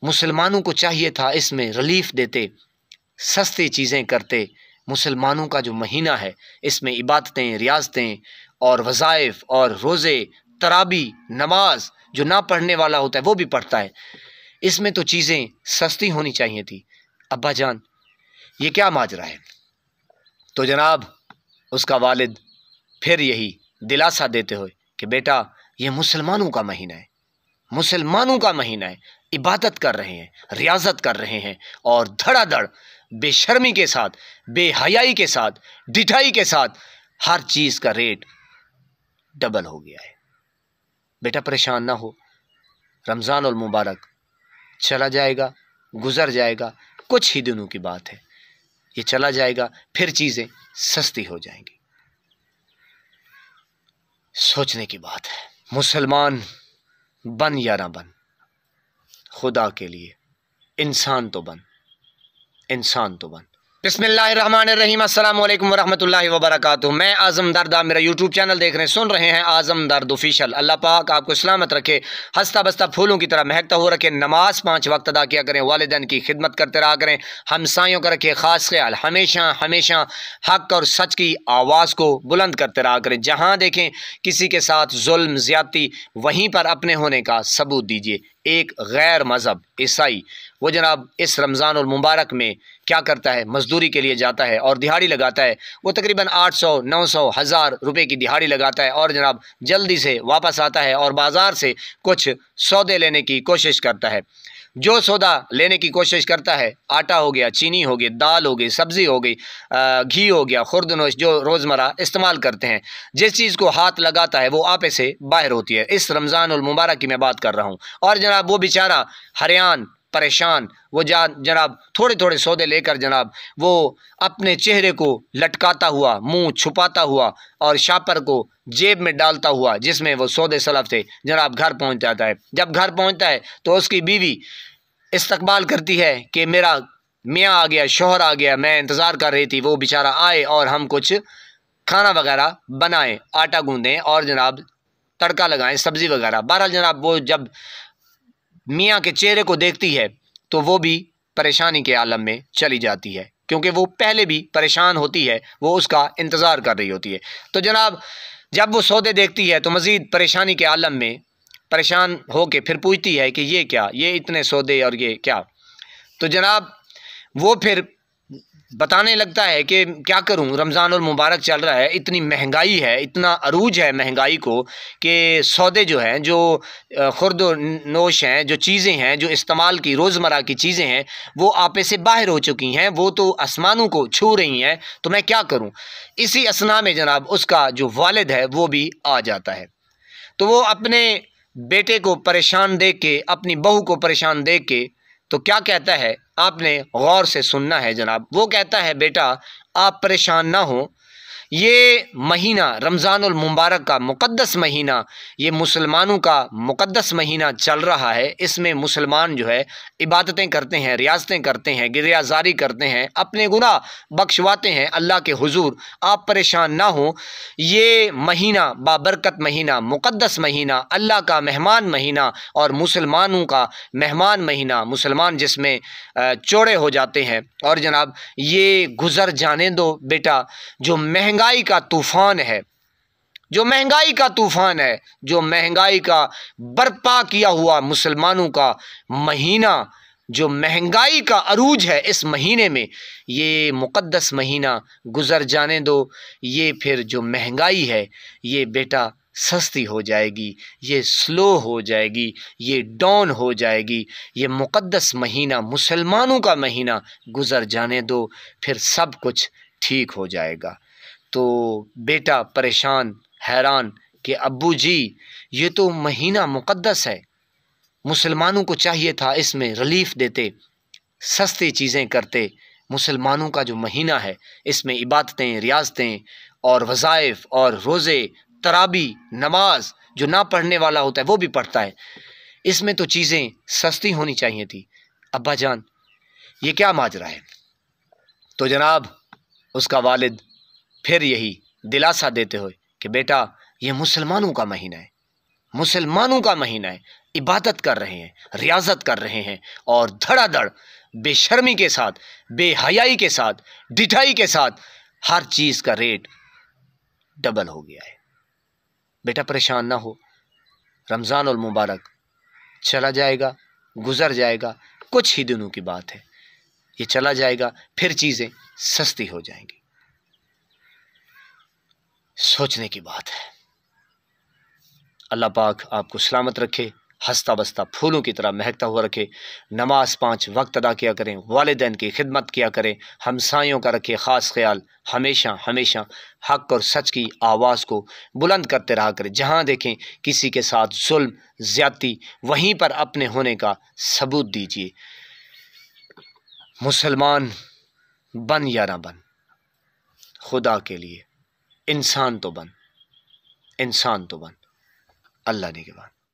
مسلمانوں کو چاہیے تھا اس میں ریلیف دیتے، سستی چیزیں کرتے۔ مسلمانوں کا جو مہینہ ہے اس میں عبادتیں، ریاضتیں اور وظائف اور روزے، تراویح، نماز جو نہ پڑھنے والا ہوتا ہے وہ بھی پڑھتا ہے، اس میں تو چیزیں سستی ہونی چاہیے تھی۔ ابا جان یہ کیا ماجرا ہے؟ تو جناب اس کا والد پھر یہی دلاسا دیتے ہوئے کہ بیٹا یہ مسلمانوں کا مہینہ ہے، مسلمانوں کا مہینہ ہے، عبادت کر رہے ہیں، ریاضت کر رہے ہیں، اور دھڑا دھڑ بے شرمی کے ساتھ، بے حیائی کے ساتھ، ڈٹھائی کے ساتھ ہر چیز کا ریٹ ڈبل ہو گیا ہے۔ بیٹا پریشان نہ ہو، رمضان المبارک چلا جائے گا، گزر جائے گا، کچھ ہی دنوں کی بات ہے، یہ چلا جائے گا، پھر چیزیں سستی ہو جائیں گی۔ سوچنے کی بات ہے، مسلمان بن یا نہ بن، خدا کے لیے انسان تو بن، انسان تو بن۔ بسم اللہ الرحمن الرحیم، السلام علیکم ورحمۃ اللہ وبرکاتہ۔ میں اعظم درد، آپ میرا یوٹیوب چینل دیکھ رہے ہیں، سن رہے ہیں اعظم درد آفیشیل۔ اللہ پاک آپ کو سلامت رکھے، ہنستا بستا پھولوں کی طرح مہکتا ہو رکھے، نماز 5 وقت ادا کیا کریں، والدین کی خدمت کرتے رہا کریں، ہمسایوں کا رکھے خاص خیال، ہمیشہ ہمیشہ حق اور سچ کی آواز کو بلند کرتے رہا کریں، جہاں دیکھیں کسی کے ساتھ ظلم زیادتی وہیں پر اپنے ہونے کا ثبوت دیجیے۔ ایک غیر مذہب عیسائی وہ جناب اس رمضان المبارک میں کیا کرتا ہے، مزدوری کے لیے جاتا ہے اور دہاڑی لگاتا ہے، وہ تقریباً 800 900 1000 روپے کی دہاڑی لگاتا ہے، اور جناب جلدی سے واپس آتا ہے اور بازار سے کچھ سودے لینے کی کوشش کرتا ہے۔ جو سودا لینے کی کوشش کرتا ہے، آٹا ہو گیا، چینی ہو گئی، دال ہو گئی، سبزی ہو گئی، گھی ہو گیا، خوردنوش جو روزمرہ استعمال کرتے ہیں، جس چیز کو ہاتھ لگاتا ہے وہ آپے سے باہر ہوتی ہے۔ اس رمضان المبارک کی میں بات کر رہا ہوں، اور جناب وہ بیچارہ حیران پریشان، وہ جناب تھوڑے تھوڑے سودے لے کر جناب وہ اپنے چہرے کو لٹکاتا ہوا، منہ چھپاتا ہوا اور شاپر کو جیب میں ڈالتا ہوا جس میں وہ سودے سلف تھے، جناب گھر پہنچ جاتا ہے۔ جب گھر پہنچتا ہے تو اس کی بیوی استقبال کرتی ہے کہ میرا میاں آ گیا، شوہر آ گیا، میں انتظار کر رہی تھی وہ بیچارہ آئے اور ہم کچھ کھانا وغیرہ بنائیں، آٹا گوندیں اور جناب تڑکا لگائیں، سبزی وغیرہ۔ بہرحال جناب وہ جب میاں کے چہرے کو دیکھتی ہے تو وہ بھی پریشانی کے عالم میں چلی جاتی ہے، کیونکہ وہ پہلے بھی پریشان ہوتی ہے، وہ اس کا انتظار کر رہی ہوتی ہے۔ تو جناب جب وہ سودے دیکھتی ہے تو مزید پریشانی کے عالم میں پریشان ہو کے پھر پوچھتی ہے کہ یہ کیا، یہ اتنے سودے اور یہ کیا؟ تو جناب وہ پھر بتانے لگتا ہے کہ کیا کروں، رمضان المبارک چل رہا ہے، اتنی مہنگائی ہے، اتنا عروج ہے مہنگائی کو کہ سودے جو ہیں، جو خورد و نوش ہیں، جو چیزیں ہیں، جو استعمال کی روزمرہ کی چیزیں ہیں، وہ آپے سے باہر ہو چکی ہیں، وہ تو آسمانوں کو چھو رہی ہیں، تو میں کیا کروں؟ اسی اثنا میں جناب اس کا جو والد ہے وہ بھی آ جاتا ہے، تو وہ اپنے بیٹے کو پریشان دیکھ کے، اپنی بہو کو پریشان دیکھ کے تو کیا کہتا ہے، آپ نے غور سے سننا ہے جناب۔ وہ کہتا ہے بیٹا آپ پریشان نہ ہوں، یہ مہینہ رمضان المبارک کا مقدس مہینہ، یہ مسلمانوں کا مقدس مہینہ چل رہا ہے، اس میں مسلمان جو ہے عبادتیں کرتے ہیں، ریاضتیں کرتے ہیں، گریہ زاری کرتے ہیں، اپنے گناہ بخشواتے ہیں اللہ کے حضور۔ آپ پریشان نہ ہوں، یہ مہینہ بابرکت مہینہ، مقدس مہینہ، اللہ کا مہمان مہینہ اور مسلمانوں کا مہمان مہینہ، مسلمان جس میں چوڑے ہو جاتے ہیں، اور جناب یہ گزر جانے دو بیٹا۔ جو مہنگائی کا طوفان ہے، جو مہنگائی کا طوفان ہے، جو مہنگائی کا برپا کیا ہوا مسلمانوں کا مہینہ، جو مہنگائی کا عروج ہے اس مہینے میں، یہ مقدس مہینہ گزر جانے دو، یہ پھر جو مہنگائی ہے یہ بیٹا سستی ہو جائے گی، یہ سلو ہو جائے گی، یہ ڈاؤن ہو جائے گی، یہ مقدس مہینہ مسلمانوں کا مہینہ گزر جانے دو، پھر سب کچھ ٹھیک ہو جائے گا۔ تو بیٹا پریشان حیران کہ ابو جی یہ تو مہینہ مقدس ہے، مسلمانوں کو چاہیے تھا اس میں ریلیف دیتے، سستی چیزیں کرتے، مسلمانوں کا جو مہینہ ہے اس میں عبادتیں، ریاضتیں اور وظائف اور روزے، تراویح، نماز جو نہ پڑھنے والا ہوتا ہے وہ بھی پڑھتا ہے، اس میں تو چیزیں سستی ہونی چاہیے تھی۔ ابا جان یہ کیا ماجرا ہے؟ تو جناب اس کا والد پھر یہی دلاسا دیتے ہوئے کہ بیٹا یہ مسلمانوں کا مہینہ ہے، مسلمانوں کا مہینہ ہے، عبادت کر رہے ہیں، ریاضت کر رہے ہیں، اور دھڑا دھڑ بے شرمی کے ساتھ، بے حیائی کے ساتھ، ڈٹھائی کے ساتھ ہر چیز کا ریٹ ڈبل ہو گیا ہے۔ بیٹا پریشان نہ ہو، رمضان المبارک چلا جائے گا، گزر جائے گا، کچھ ہی دنوں کی بات ہے، یہ چلا جائے گا، پھر چیزیں سستی ہو جائیں گی۔ سوچنے کی بات ہے۔ اللہ پاک آپ کو سلامت رکھے، ہنستا بستا پھولوں کی طرح مہکتا ہوا رکھے، نماز 5 وقت ادا کیا کریں، والدین کی خدمت کیا کریں، ہمسایوں کا رکھے خاص خیال، ہمیشہ ہمیشہ حق اور سچ کی آواز کو بلند کرتے رہا کریں، جہاں دیکھیں کسی کے ساتھ ظلم زیادتی، وہیں پر اپنے ہونے کا ثبوت دیجیے۔ مسلمان بن یا نہ بن، خدا کے لیے انسان تو بن، انسان تو بن، اللہ نے کے بعد۔